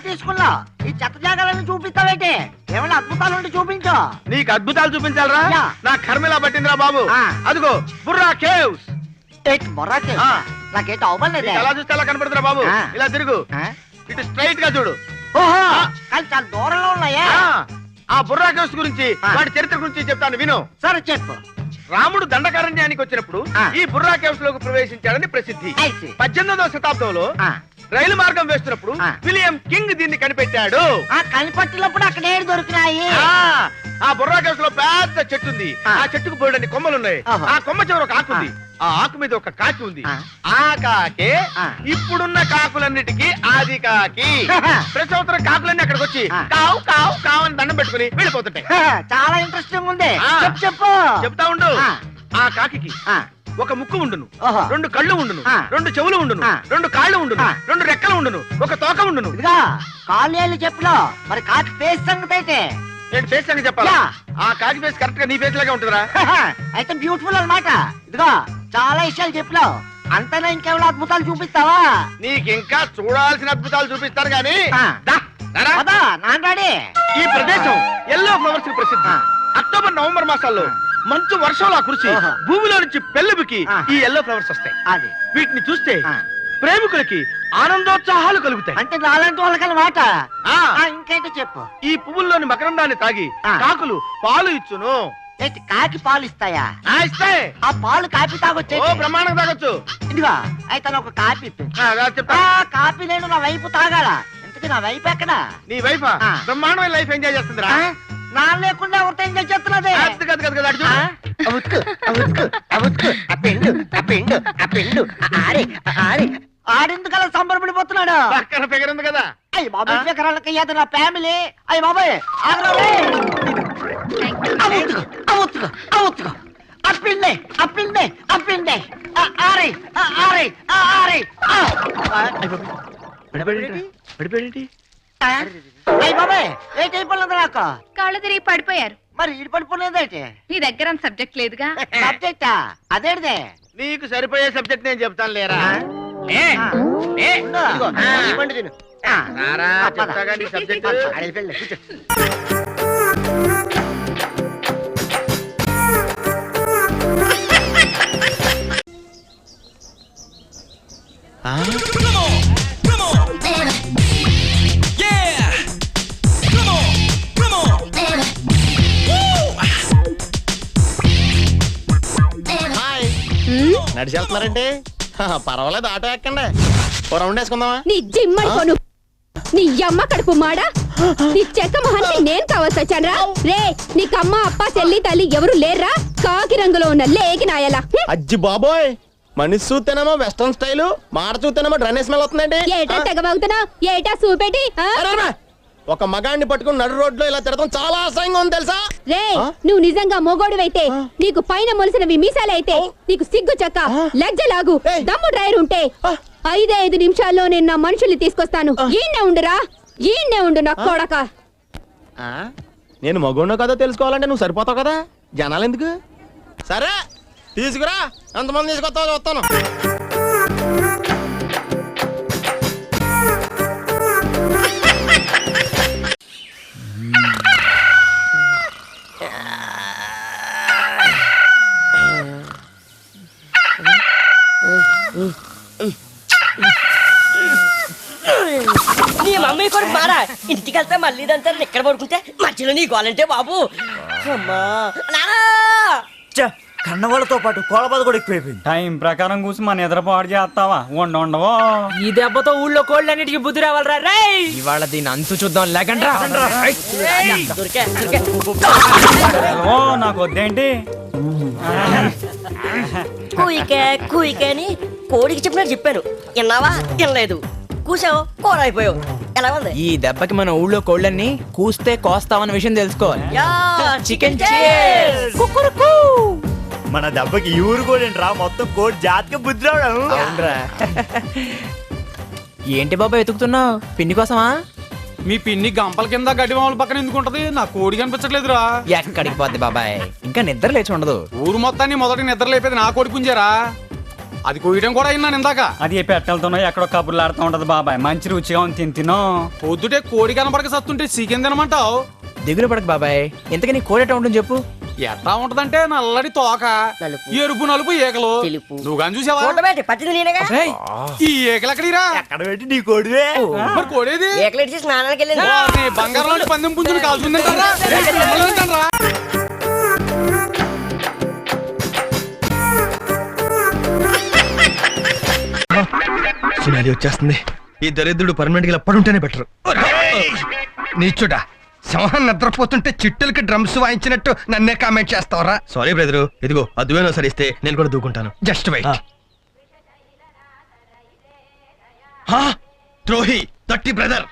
తీసుకున్నా ఈ చెత్త జాగాలను చూపిస్తావేంటి? ఏమైనా అద్భుతాలు ఉంటే చూపించు. నీకు అద్భుతాలు చూపించాలరా? యా. నా కర్మిలా పట్టిందిరా బాబు. అదిగో బుర్రా కేవ్స్. మొరాకే నాకేంటి అవ్వలేదు. ఎలా చూస్తే ఎలా కనపడుతురా బాబు? ఇలా తిరుగు, ఇటు స్ట్రైట్ గా చూడు. ఓహో కానీ చాలా దూరంలో ఉన్నాయా? ఆ బుర్రా కేవ్స్ గురించి వాటి చరిత్ర గురించి చెప్తాను విను. సరే చెప్పు. రాముడు దండకారణ్యానికి వచ్చినప్పుడు ఈ బుర్రా కేవ్స్ లోకి ప్రవేశించాడని ప్రసిద్ధి. 18వ శతాబ్దంలో రైలు మార్గం వేస్తున్నప్పుడు విలియం కింగ్ దీన్ని కనిపెట్టాడు. కనిపట్టినప్పుడు అక్కడ ఏడు దొరికినాయి. ఆ బుర్రా కేవ్స్ లో పెద్ద చెట్టు ఉంది. ఆ చెట్టుకు బోల్డన్ని కొమ్మలున్నాయి. ఆ కొమ్మ చివర ఒక ఆకు ఉంది. ఆ ఆకు మీద ఒక కాకి ఉంది. ఆ కాకే ఇప్పుడున్న కాకులన్నిటికీ ఆది కాకి. ప్రతి సంవత్సరం కాకులన్నీ అక్కడికి వచ్చి కావు కావు కావు అని దండం పెట్టుకుని వెళ్ళిపోతుంటాయి. చాలా ఇంట్రెస్టింగ్ ఉంది. చెప్పు. చెప్తా ఉండు. ఆ కాకి ఒక ముక్కు ఉండును, 2 కళ్ళు ఉండును, 2 చెవులు ఉండును, 2 కాళ్ళు ఉండును, 2 రెక్కలు ఉండును, ఒక తోక ఉండును. ఇదిగా కాళ్ళు చెప్పినా మరి కాకి ఫేస్ సంగతి అయితే నేను ఫేస్ సంగతి చెప్పాలా? ఆ కాకి ఫేస్ కరెక్ట్ గా నీ ఫేస్ లాగా ఉంటుందిరా. అయితే బ్యూటిఫుల్ అన్నమాట. ఇదిగా చాలా విషయాలు చెప్పినావు. అంతేనా ఇంకేమైనా అద్భుతాలు చూపిస్తావా? నీకు ఇంకా చూడాల్సిన అద్భుతాలు చూపిస్తాను గానీ నాన్రాడి. ఈ ప్రదేశం ఎల్లో ఫ్లవర్స్ కి ప్రసిద్ధి. అక్టోబర్ నవంబర్ మాసాల్లో మంచు వర్షంలా కురిసి భూమిలో నుంచి పెళ్ళుబికి ఈ ఎల్లో ఫ్లవర్స్ వస్తాయి. వీటిని చూస్తే ప్రేమికులకి ఆనందోత్సాహాలు కలుగుతాయి. అంటే నాలాంటి వాళ్ళకన్నమాట. ఇంకేంటో చెప్పు. ఈ పువ్వుల్లోని మకరందాన్ని తాగి కాకులు పాలు ఇచ్చును. కాకి పాలు ఇస్తాయా? ఇస్తాయి. ఆ పాలు కాపీ తాగొచ్చు. బ్రహ్మాండం తాగొచ్చు. ఇదిగా అయితే ఒక కాపీ కాపీ నేను నా వైపు తాగాల. ఇంతకీ నా వైపు ఎక్కడా? నీ వైఫ్ బ్రహ్మాండమైన లైఫ్ ఎంజాయ్ చేస్తుందిరా. నా లేకుండా ఎవరితో ఎంజాయ్ చేస్తున్నది? ఆడెందుకలా సంబరపడిపోతున్నాడు? పక్కన ఫిగర్ ఉంది కదా. అయ్యి బాబాయ్ ఫిగరాలకి ఏదో నా ఫ్యామిలీ. అయ్యి బాబాయ్ అప్పిండే అప్పిండే అప్పిండే ఆరే ఆరే ఆరే. అయ్యి బాబాయ్ ఏ టైపున్నది నాకు? కాళ్ళు తిరిగి పడిపోయారు. మరి ఇది పడిపోలేదేంటి? నీ దగ్గర సబ్జెక్ట్ లేదుగా. సబ్జెక్టా? అదేదే నీకు సరిపోయే సబ్జెక్ట్ నేను చెప్తాను లేరా. నడిచి వెళ్తున్నారంటే పర్వాలేదు, ఆటో ఎక్కండి. ఓ రౌండ్ వేసుకుందామా? నీ జిమ్మడుకోను, నీ అమ్మ కడుపు మాడా, నీ చెక్క మొహానికి నేను కావాల్సి వచ్చానరా? రే నీకమ్మ అప్ప చెల్లి తల్లి ఎవరు లేర్రా? కాకి రంగులో ఉన్న లేకి నాయలా. అజ్జి బాబోయ్, మనిషి చూస్తేనేమో వెస్టర్న్ స్టైల్, మాట చూస్తేనేమో డ్రన్ స్మెల్ వస్తుందండి. ఏటా తెగబాగుతున్నా? ఏటా చూపెట్టి ఒక మగాడిని పట్టుకుని నడు రోడ్లో ఇలా తిరగడం చాలా అసహ్యంగా ఉంది తెలుసా? రే నువ్వు నిజంగా మొగోడివైతే, నీకు పైన మొలిసినవి మీసాలైతే, నీకు సిగ్గు చక్క లజ్జలాగు దమ్ము డ్రైవర్ ఉంటే 5 నిమిషాల్లో నేను నా మనుషుల్ని తీసుకొస్తాను. ఈయన్నే ఉండురా, ఈయన్నే ఉండు నా కొడక. నేను మగోడినో కదో తెలుసుకోవాలంటే నువ్వు సరిపోతావు కదా, జనాలు ఎందుకు? సరే తీసుకురా, ఎంతమంది తీసుకొస్తావు చూస్తాను. నీ మమ్మీ కొడుకు మారా, ఇంటికి వెళ్తే మళ్ళీ ఇదంతా ఎక్కడ పడుకుంటే మధ్యలో నీ గోలంటే బాబు. అమ్మా కన్నవాళ్ళతో పాటు కోళ్ళబాధ కూడా ఎక్కువైపోయింది. టైం ప్రకారం కూసి మన నిద్రపాటు చేస్తావా? ఉండవో ఈ దెబ్బతో ఊళ్ళో కోళ్ళన్నిటికీ బుద్ధి రావాలరా. రే ఇవాళ దీని అంతు చూద్దాం లేకండ్రా. నాకు వద్దేంటి? కూయికే కూయికే అని కోడికి చెప్పినట్టు చెప్పాను, విన్నావా? వినలేదు. కూసావు, కూర అయిపోయావు. ఎలా ఉంది? ఈ దెబ్బకి మన ఊళ్ళో కోళ్ళన్ని కూస్తే కోస్తామన్న విషయం తెలుసుకోవాలి. చికెన్ మన దెబ్బకి ఈ ఊరు కోడేంట్రా, మొత్తం కోడి జాతికి బుద్ధి రావడం. ఏంటి బాబా వెతుకుతున్నావు? పిన్ని కోసమా? మీ పిన్ని గంపల కింద గడ్డి మామూలు పక్కన ఎందుకుంటది? నా కోడి కనిపించట్లేదురా. ఎక్కడికి పోద్ది బాబాయ్, ఇంకా నిద్ర లేచి ఉండదు. ఊరు మొత్తాన్ని మొదటి నిద్ర లేపేది నా కోడి పుంజారా. అది కొయ్యడం కూడా అయినా ఇందాక. అది పెట్టెలతోనో ఎక్కడో కబుర్లు ఆడుతూ ఉంటది బాబాయ్. మంచి రుచిగా ఉంది, తినో. పొద్దుటే కోడి కనపడక సత్తుంటే చికెన్ తినమంటావు. దిగులు పడక బాబాయ్, ఇంతకీ కోడేట ఉంటుంది చెప్పు. ఎట్లా ఉంటదంటే నల్లడి తోక, నలుపు, ఎరుపు నలుపు ఏకలు. తెలుపు. నువ్వు కానీ చూసావా? చూడబెట్టి పట్టింది నేనేగా. రేయ్, ఈ ఏకలు ఎక్కడిరా? ఎక్కడ పెట్టి నీ కోడివే మరి కోడేది? ఏకలెట్ చేసి స్నానానికి వెళ్ళింది. వారిని బంగారం లాంటి పందెం పుంజుని కాల్చుందంటారా? సునాలి వచ్చేస్తుంది. ఈ దరిద్రుడు పర్మనెంట్ గా పడుంటేనే బెటర్. నీచుడా, సింహం నిద్రపోతుంటే చిట్టులకి డ్రమ్స్ వాయించినట్టు నన్నే కామెంట్ చేస్తావరా? సారీ బ్రదరు, ఇదిగో అదువేనో సరిస్తే నేను కూడా దూకుంటాను. Just wait. ద్రోహి, దట్టి బ్రదర్.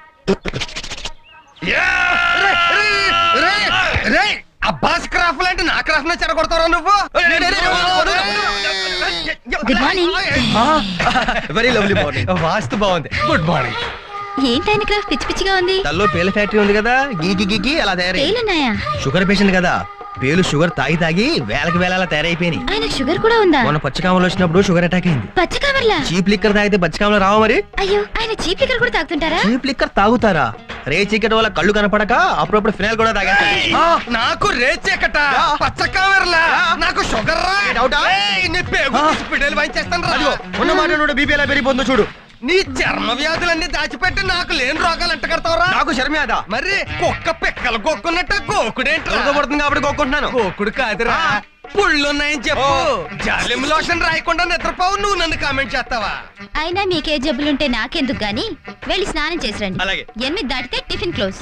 అబ్బాస్ క్రాఫ్ లాంటి నా క్రాఫ్ నే చెడగొడతారా నువ్వు? Good morning. Very lovely morning. వాస్తు బాగుంది. Good morning. ఏంటైన క్రాఫ్ట్ పిచ్చి పిచ్చిగా ఉంది? తల్లో పేల ఫ్యాక్టరీ ఉంది కదా, గీకి గీకి అలా తయారై. పేలున్నాయా? షుగర్ పేషెంట్ కదా, పేలు షుగర్ తాగి తాగి వేలకి వేల అలా తయారైపోయినాయి. ఆయన షుగర్ కూడా ఉందా? మొన్న పచ్చకామలు వచ్చినప్పుడు షుగర్ అటాక్ అయింది. పచ్చకామర్లా? చీప్ లిక్కర్ తాగితే పచ్చకామలు రావా మరి? అయ్యో, ఆయన చీప్ లిక్కర్ కూడా తాగుతుంటారా? చీప్ లిక్కర్ తాగుతారా? రే చీకటి వల్ల కళ్ళు కనపడక అప్పుడప్పుడు ఫినాయిల్ కూడా తాగేస్తారు. నాకు రే చీకట, పచ్చకామర్లా, నాకు షుగర్ ఉన్న మాట బీపీ ఎలా పెరిగిపోతుందో చూడు. నీ చర్మ వ్యాధులన్నీ దాచిపెట్టి నాకు లేని రోగాలు ఎంట కడతావరా? నాకు చర్మవ్యాధ మరి కుక్క పిక్కలు గోక్కున్నట్టు గోకుడేంటి? పడుతుంది కాబట్టి గోక్కుంటున్నాను. గోకుడు కాదురా, పుళ్ళున్నాయని చెప్పు. జాలిం లోషన్ రాయకుండా నిద్రపోవు, నువ్వు నన్ను కామెంట్ చేస్తావా? అయినా మీకే జబ్బులుంటే నాకెందుకు గాని వెళ్ళి స్నానం చేసి రండి. అలాగే. 8 దాటితే టిఫిన్ క్లోజ్.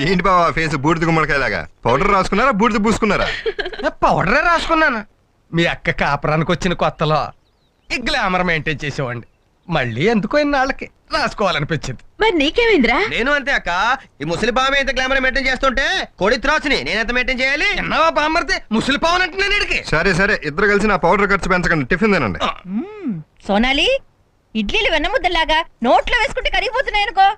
ఏంటి బావా ఫేస్ బూడిద గుమ్మడికాయలాగా? పౌడర్ రాసుకున్నారా, బూడిద పూసుకున్నారా? పౌడరే రాసుకున్నాను. మీ అక్క కాపురానికి వచ్చిన కొత్తలో ఈ గ్లామర్ మెయింటైన్ చేసేవాడిని. మళ్ళీ ఎందుకో ఇన్నాళ్ళకి రాసుకోవాలనిపించింది. మరి నీకేమైందిరా? నేను అంతే అక్క. ఈ ముసలి పాము ఎంత గ్లామర్ మెయింటైన్ చేస్తుంటే కోడి త్రాసుని నేను ఎంత మెయింటైన్ చేయాలి? ఎన్నవా బామ్మర్తే ముసలి పాము అంటే నేను ఇడికి. సరే సరే, ఇద్దరు కలిసి నా పౌడర్ ఖర్చు పెంచకండి, టిఫిన్ తినండి. సోనాలి, ఇడ్లీలు వెన్నముద్దలాగా నోట్లో వేసుకుంటే కరిగిపోతున్నాయి అనుకో.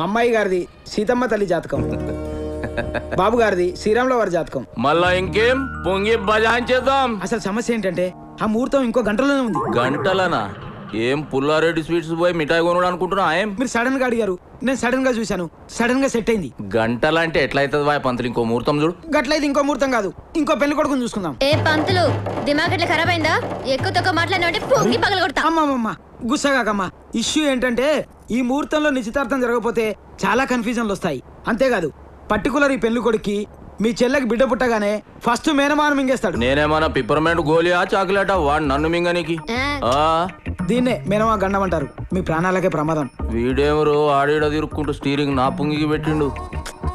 అమ్మాయి గారిది సీతమ్మ తల్లి జాతకం, బాబు గారిది శ్రీరాముల వారి జాతకం. మళ్ళా ఇంకేం పొంగి బజాయించేద్దాం. అసలు సమస్య ఏంటంటే ఆ ముహూర్తం ఇంకో గంటలోనే ఉంది. గంటలనా? ఏం పుల్లారెడ్డి స్వీట్స్ పోయి మిఠాయి కొనుడు అనుకుంటున్నా? ఏం మీరు సడన్ గా అడిగారు, నేను సడన్ గా చూశాను, సడన్ గా సెట్ అయింది. గంటలంటే ఎట్లయితుంది వాయ్ పంతులు? ఇంకో ముహూర్తం చూడు. గట్లయితే ఇంకో ముహూర్తం కాదు, ఇంకో పెళ్లి కొడుకుని చూసుకుందాం. ఏ పంతులు, దిమాగ్ ఎట్లా ఖరాబ్ అయిందా? ఎక్కువ తక్కువ మాట్లాడినా పొంగి పగల కొడతా. అమ్మమ్మమ్మ గుస్సాగాకమ్మా. ఇష్యూ ఏంటంటే ఈ ముహూర్తంలో నిశ్చితార్థం జరగకపోతే చాలా కన్ఫ్యూజన్లు వస్తాయి. అంతేకాదు పర్టికులర్ ఈ పెళ్లి కొడుక్కి మీ చెల్లెకి బిడ్డ పుట్టగానే ఫస్ట్ మేనమాన మింగేస్తాడు. నేనేమన్నా పిప్పర్మెంట్ గోలియా చాక్లెటా? వాడు నన్ను మింగనికి. దీన్నే మేనమా గండం అంటారు. మీ ప్రాణాలకే ప్రమాదం. వీడేమరు ఆడేడ తిరుక్కుంటూ స్టీరింగ్ నా పుంగికి పెట్టిండు.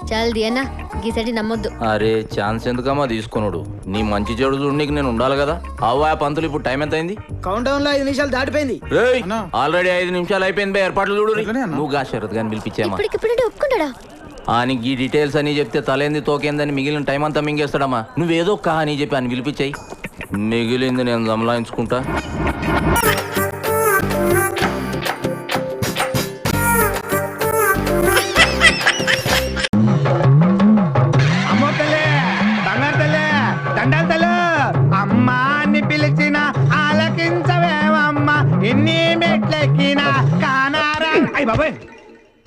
చాలు దియన్నా, గీసటి నమ్మొద్దు. అరే ఛాన్స్ ఎందుకమ్మా తీసుకున్నాడు? నీ మంచి చెడు చూడడానికి నేను ఉండాలి కదా. అవ్వా పంతులు, ఇప్పుడు టైం ఎంత అయింది? కౌంట్ డౌన్ లో 5 నిమిషాలు దాటిపోయింది. ఆల్రెడీ 5 నిమిషాలు అయిపోయింది. ఏర్పాట్లు చూడు. నువ్వు గా శరత్ గాని పిలిపించామా? ఇప్పటికిప్పుడు ఒప్పుకుంటాడా? ఆయనకి ఈ డీటెయిల్స్ అని చెప్తే తలేంది తోకేందని మిగిలిన టైం అంతా మింగేస్తాడమ్మా. నువ్వేదో కా అని చెప్పి అని పిలిపించాయి. మిగిలింది నేను దమలాయించుకుంటా. అమ్మా అని పిలిచిన ఆలకించవేమమ్మా, ఎన్ని మెట్లెక్కినా కానారా. అయ్య బాబాయ్,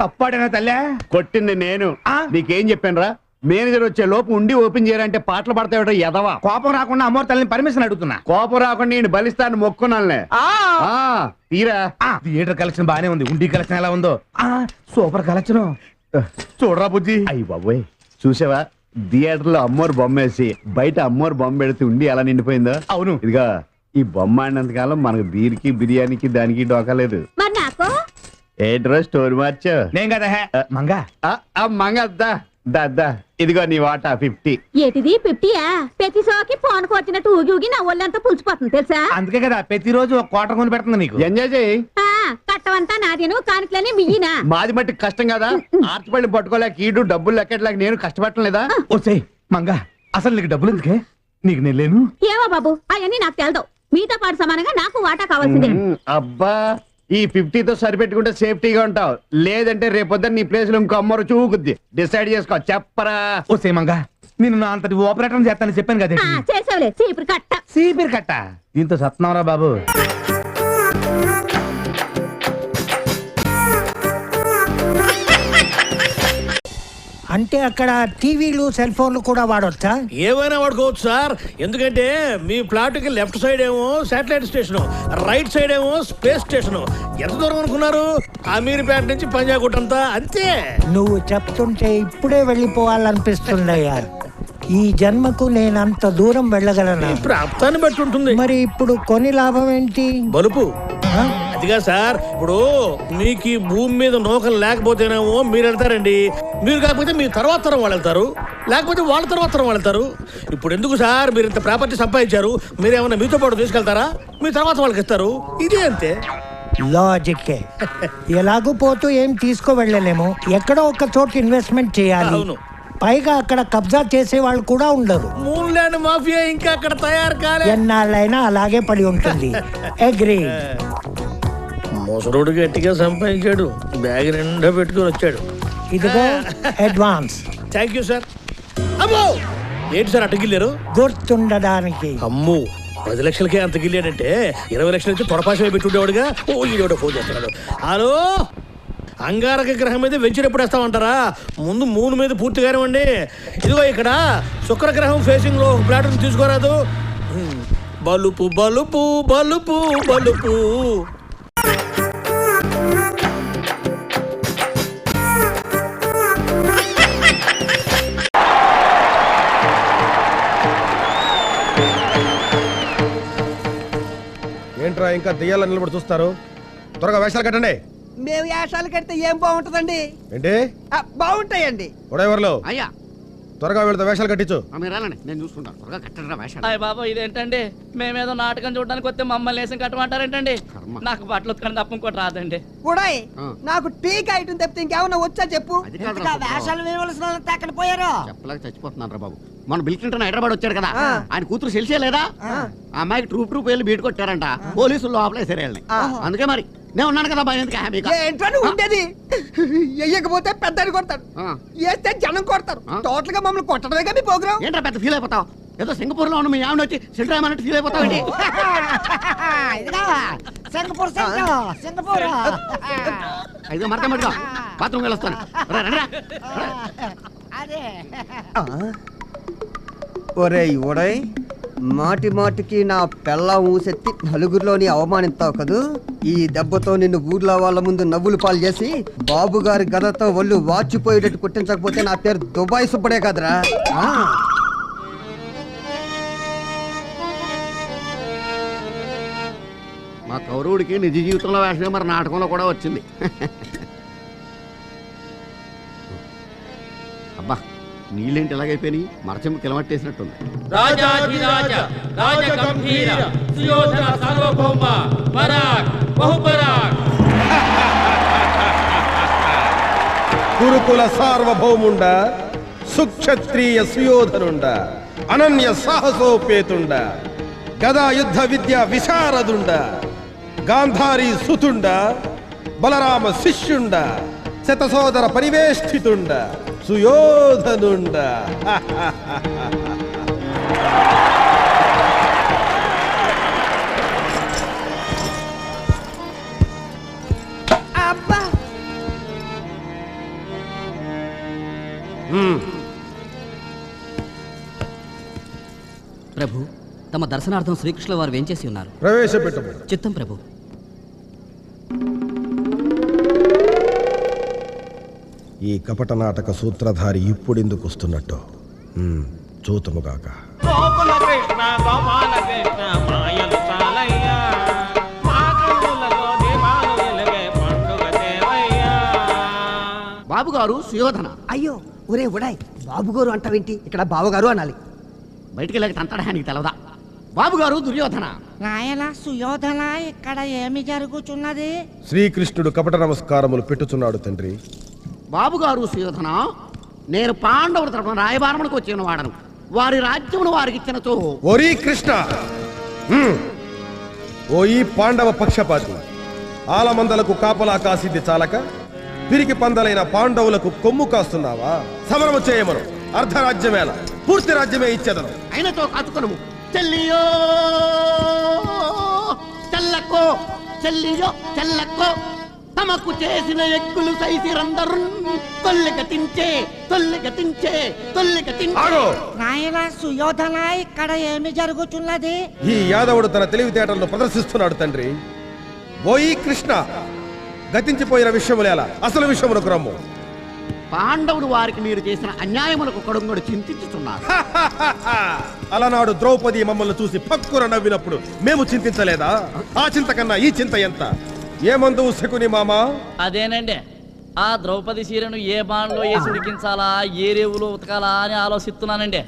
తప్పాడేనా తల్లే? కొట్టింది నేను. నీకేం చెప్పాను రా? మేనేజర్ వచ్చే లోపు ఉండి ఓపెన్ చేయాలంటే పాటలు పడతాయట ఎదవా. కోపం రాకుండా అమ్మోరు తల్లిని పర్మిషన్ అడుగుతున్నా. కోపం రాకుండా నేను బలిస్తాను మొక్కున్నానులే. తీరా. థియేటర్ కలెక్షన్ బానే ఉంది. ఉండి కలెక్షన్ ఎలా ఉందో? Super collection. చూడరా బుజ్జి. అయ్యి బాబోయ్, చూసావా? థియేటర్ లో అమ్మోరు బొమ్మ వేసి బయట అమ్మోరు బొమ్మ పెడితే ఉండి ఎలా నిండిపోయిందో. అవును. ఇదిగా ఈ బొమ్మ ఆడినంతకాలం మనకు బీర్కి బిర్యానీకి దానికి డోకలేదు. మరి నాకు ఏట్రో స్టోర్ మార్చా? నేను కదా మంగా. మంగద్దా దా ఇదిగో నీ వాటా 50. ఏటిది 50యా? ప్రతి సోకి ఫోన్ కొట్టినట్టు ఊగి ఊగి నా ఒళ్ళంతా పులిచిపోతుంది తెలుసా? అందుకే కదా ప్రతిరోజు ఒక కోట కొని పెడుతుంది నీకు. ఎంజాయ్ చేయి. కట్టవంతా నాదేను, కానుకలని మియ్యినా. మాది మట్టి కష్టం కదా. ఆర్చిపల్లి పట్టుకోలేక ఈడు డబ్బులు లెక్కట్లేక నేను కష్టపడలేదా? మంగా, అసలు నీకు డబ్బులు ఎందుకే? నీకు నేను లేను. ఏమో బాబు, అవన్నీ నాకు తెలదు. మీతో పాటు సమానంగా నాకు వాటా కావాల్సిందే. అబ్బా ఈ 50తో సరిపెట్టుకుంటే సేఫ్టీగా ఉంటావు, లేదంటే రేపొద్దు నీ ప్లేస్ లో ఇంకో అమ్మరు చూకుద్ది. డిసైడ్ చేసుకో, చెప్పరా. ఓ సేమంగా నేను నా అంతటి ఆపరేటర్ చేస్తానని చెప్పాను కదా. చేసావులే చీపురు కట్ట. సీపీర్ కట్ట దీంతో సత్నారా బాబు. అంటే అక్కడ టీవీలు సెల్ ఫోన్లు కూడా వాడొచ్చా? ఏమైనా వాడుకోవచ్చు సార్, ఎందుకంటే మీ ప్లాట్ కి లెఫ్ట్ సైడ్ ఏమో శాటిలైట్ స్టేషన్, రైట్ సైడ్ ఏమో స్పేస్ స్టేషన్. ఎంత దూరం అనుకున్నారు? అమీర్పేట నుంచి పంజాగుట్ అంతా అంతే. నువ్వు చెప్తుంటే ఇప్పుడే వెళ్ళిపోవాలనిపిస్తుందయ్యా. ఈ జన్మకు నేను అంత దూరం వెళ్ళగలను. ప్రాప్తాన్ని బట్టి ఉంటుంది. మరి ఇప్పుడు కొని లాభం ఏంటి? బలుపు అదిగా సార్, ఇప్పుడు మీకు ఈ భూమి మీద నౌకలు లేకపోతేనేమో మీరు వెళ్తారండి, మీరు కాకపోతే మీ తర్వాత తరం వాళ్ళు వెళ్తారు, లేకపోతే వాళ్ళ తర్వాత తరం వాళ్ళు వెళ్తారు. ఇప్పుడు ఎందుకు సార్ మీరు ఇంత ప్రాపర్టీ సంపాదించారు, మీరేమన్నా మీతో పాటు తీసుకెళ్తారా? మీ తర్వాత వాళ్ళకి ఇస్తారు. ఇదే అంతే లాజిక్కే. ఎలాగూ పోతూ ఏం తీసుకో వెళ్ళలేము, ఎక్కడో ఒక చోట ఇన్వెస్ట్మెంట్ చేయాలి. అవును. పైగా అక్కడ కబ్జా చేసే వాళ్ళు కూడా ఉండరు. మూన్ ల్యాండ్ మాఫియా ఇంకా అక్కడ తయారు కాలే. ఎన్నాళ్ళైనా అలాగే పడి ఉంటుంది. అగ్రీ. ముసరుడు గట్టిగా సంపాదించాడు, బ్యాగ్ నిండా పెట్టుకుని వచ్చాడు. ఇదిగో అడ్వాన్స్. Thank you sir. అమ్మో ఏంటి సార్ అట్టగిల్లారు? గుర్తుండడానికి. అమ్ము 10 లక్షలకే అంత గిల్లాడంటే 20 లక్షల నుంచి తొడపాశమే పెట్టుండేవాడుగా. ఓ ఈడోడ ఫోన్ చేస్తున్నాడు. హలో, అంగారక గ్రహం మీద వెంచర్ ఎప్పుడు వేస్తామంటారా? ముందు మూన్ మీద పూర్తిగానే ఉండి, ఇదిగో ఇక్కడ శుక్రగ్రహం ఫేసింగ్ లో ప్లాట్ తీసుకోరాదు. బలుపు బలుపు బలుపు బలుపు. ఏంట్రా ఇంకా దెయ్యాల నిలబడి చూస్తారు? త్వరగా వేషాలు కట్టండి. మేము వేషాలు కడితే ఏం బాగుంటదండి? ఏంటి బాగుంటాయండి. ఉడయవర్లో అయ్యా త్వరగా వీళ్ళతో వేషాలు కట్టించు. మీరు వెళ్ళండి, నేను చూసుకుంటాను. త్వరగా కట్టండి వేషాలు. అయ్య బాబా ఇదేంటండి, మేమేదో నాటకం చూడడానికి వస్తే మమ్మల్ని వేసం కట్టమంటారేంటండి? నాకు బట్టలు ఉత్తుకొని తప్ప ఇంకోటి రాదండి. ఉడాయ్ నాకు టీకా ఐటమ్ తప్పితే ఇంకేమన్నా వచ్చా చెప్పు. వేషాలు వేయవలసిన అక్కడ పోయారు. చెప్పలేక చచ్చిపోతున్నాను రా బాబు. మన బిల్ క్లింటన్ హైదరాబాద్ వచ్చాడు కదా, ఆయన కూతురు సెల్సే లేదా, ఆ అమ్మాయికి ట్రూప్ వెళ్ళి బీట్ కొట్టారంట. పోలీసులు లోపలేసారు వెళ్ళి. అందుకే మరి నేను ఉన్నాను కదా భయం. ఏంట్రా నువ్వు ఉండేది? ఎయ్యకపోతే పెద్దని కొడతాడు, వేస్తే జనం కొడతారు. టోటల్ గా మమ్మల్ని కొట్టడమే మీ ప్రోగ్రామ్. ఏంట్రా పెద్ద ఫీల్ అయిపోతావు? ఏదో సింగపూర్ లో ఉన్న మీ ఆవిడ వచ్చి సెంటర్ అన్నట్టు ఫీల్ అయిపోతావు. అయితే మరక మరక బాత్రూమ్ వెళ్ళొస్తాను. ఒరేయ్ ఒడయ్, మాటి మాటికి నా పెళ్ళ ఊసెత్తి నలుగురిలోని అవమానిస్తావు కదూ. ఈ దెబ్బతో నిన్ను ఊర్లో వాళ్ళ ముందు నవ్వులు పాలు చేసి బాబు గారి గదతో ఒళ్ళు వాచిపోయేటట్టు కుట్టించకపోతే నా పేరు దుబాయ్ సుబ్బడే కదరా. మా కౌరవుడికి నిజ జీవితంలో వేషమే మరి నాటకంలో కూడా వచ్చింది. అబ్బా నీళ్ళేంటి ఎలాగైపోయి మరచెంపు కిలమట్టేసినట్టుంది. కురుకుల సార్వభౌముండ, సుక్షత్రియ సుయోధనుండ, అనన్య సాహసోపేతుండ, గదా యుద్ధ విద్య విశారదుండ, గాంధారీ సుతుండ, బలరామ శిష్యుండ, శతసోదర పరివేష్టితుండ, సుయోధనుండ. అబ్బా ప్రభు, తమ దర్శనార్థం శ్రీకృష్ణుల వారు వేంచేసి ఉన్నారు. ప్రవేశపెట్టు. చిత్తం ప్రభు. ఈ కపట నాటక సూత్రధారి ఇప్పుడెందుకు వస్తున్నట్టు చూతుముగాక. బాబు గారు సుయోధన. అయ్యో ఒరే ఉడాయ్, బాబు గారు అంటావేంటి? ఇక్కడ బావగారు అనాలి. బయటికి వెళ్ళక తంతడానికి తెలవదా? బాబు గారు దుర్యోధన. నాయన సుయోధన, ఇక్కడ ఏమి జరుగుతున్నది? శ్రీకృష్ణుడు కపట నమస్కారములు పెట్టుచున్నాడు తండ్రి. బాబు గారు సుయోధన, నేను పాండవుల తరపున రాయబారములకు వచ్చిన వాడను. వారి రాజ్యమును వారికి ఇచ్చినతో. ఓరి కృష్ణ, ఓ ఈ పాండవ పక్షపాతి ఆలమందలకు కాపలా కాసింది చాలక పిరికి పందలైన పాండవులకు కొమ్ము కాస్తున్నావా? సమరము చేయమను, అర్ధరాజ్యమేల పూర్తి రాజ్యమే ఇచ్చేదను. అయినతో కాచుకును చెల్లియో చెల్లకో చెల్లియో చెల్లకో తమకు చేసిన ఎక్కులు సైసిరందరు తొల్లిగతించే తొల్లిగతించే తొల్లిగతించే. నాయన సుయోధన, ఇక్కడ ఏమి జరుగుతున్నది? ఈ యాదవుడు తన తెలివితేటలను ప్రదర్శిస్తున్నాడు తండ్రి. ఓయి కృష్ణ, గతించిపోయిన విషయములేలా అసలు విషయమునకు రమ్ము. పాండవుడు వారికి మీరు చేసిన అన్యాయములకు కడుంగడు చింతించుతున్నారు. అలనాడు ద్రౌపది మమ్మల్ని చూసి పక్కున నవ్వినప్పుడు మేము చింతించలేదా? ఆ చింత కన్నా ఈ చింత ఎంత? ఏమందు శకుని మామా? అదేనండి, ఆ ద్రౌపది చీరను ఏ బాణలో వేసి ఉడికించాలా, ఏ రేవులో ఉతకాలా అని ఆలోచిస్తున్నానండి.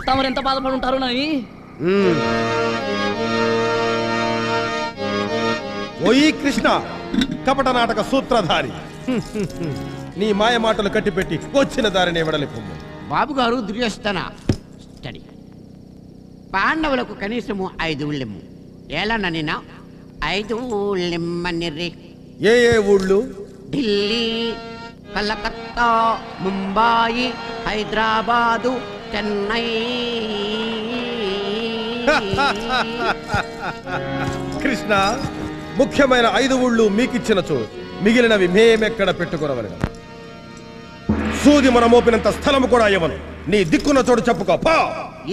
తమరు ఎంత బాధపడి ఉంటారు నని. ఓయి కృష్ణ, కపట నాటక సూత్రధారి, నీ మాయ మాటలు కట్టిపెట్టి వచ్చిన దారిని వెడలిపు. బాబు గారు దుర్యోధన స్టడీ. పాండవులకు కనీసము 5 ఊళ్ళెమ్ము. ఏలననినా 5 ఊళ్ళెమ్మనిర్రి. ఏ ఏ ఊళ్ళు? ఢిల్లీ, కలకత్తా, ముంబాయి, హైదరాబాదు, చెన్నై. కృష్ణ, ముఖ్యమైన 5 ఊళ్ళు మీకిచ్చినచో మిగిలినవి మేమెక్కడ పెట్టుకునవలను. సూది మన మోపినంత స్థలము కూడా ఇవ్వను. నీ దిక్కున్న చోటు చెప్పుకో.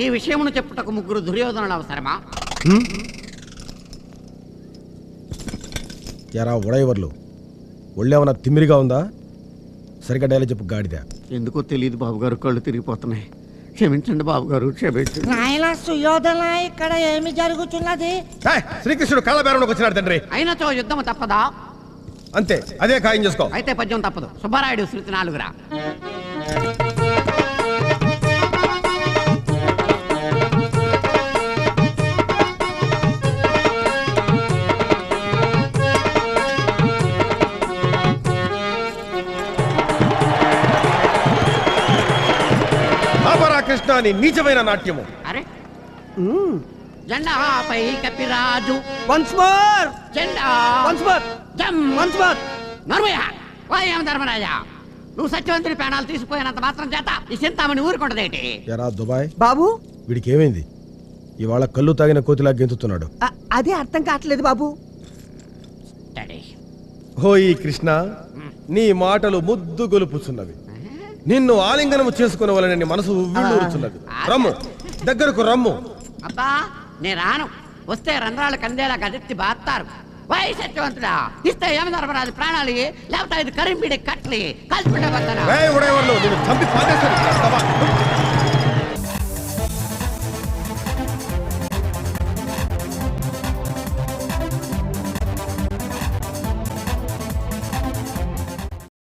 ఈ విషయమును చెప్పుటకు 3 దుర్యోధనులు అవసరమా? ఎరా ఉడైవర్లు, ఒళ్ళేమన్నా తిమ్మిరిగా ఉందా? సరిగ్గా డైలాగ్ చెప్పు గాడిద. ఎందుకో తెలియదు బాబు గారు, కళ్ళు తిరిగిపోతున్నాయి. క్షమించండి బాబు గారు, క్షమించండి. నాయన సుయోధన, ఇక్కడ ఏమి జరుగుతున్నది? శ్రీకృష్ణుడు కాళ్ళబేరంలోకి వచ్చినాడు తండ్రి. అయినచో యుద్ధము తప్పదా? అంతే, అదే ఖాయం చేసుకో. అయితే పద్యం తప్పదు. సుబ్బారాయుడు శృతి 4రా. కృష్ణ, నీ నీచమైన నాట్యము. అరే జెండాపై కపిరాజు వన్స్ మోర్ జెండా వన్స్ మోర్ జమ్ వన్స్ మోర్. నర్మయ్య వాయం ధర్మరాజా, నువ్వు సత్యవంతుని ప్రాణాలు తీసుకుపోయినంత మాత్రం చేత ఈ చింతామణి ఊరుకుంటదేటి? ఎరా దుబాయ్ బాబు, వీడికి ఏమైంది? ఇవాళ కళ్ళు తాగిన కోతిలా గెంతుతున్నాడు. అదే అర్థం కావట్లేదు బాబు. హోయి కృష్ణ, నీ మాటలు ముద్దు గొలుపుచున్నవి. నిన్ను ఆలింగనము చేసుకునేవాలని మనసు ఉవ్విళ్ళూరుచున్నది. రమ్ము, దగ్గరకు రమ్ము. అబ్బా నే రాను. వస్తే రంధ్రాలు కందేలా గదెత్తి బాస్తారు. వై సత్యవంతుడా, ఇస్తే ఏమి ధర్మరాజు ప్రాణాలు, లేకపోతే 5 కరింపిడి కట్లి కలిసిపెట్టబోతాను. నిన్ను చంపి పారేస్తాను.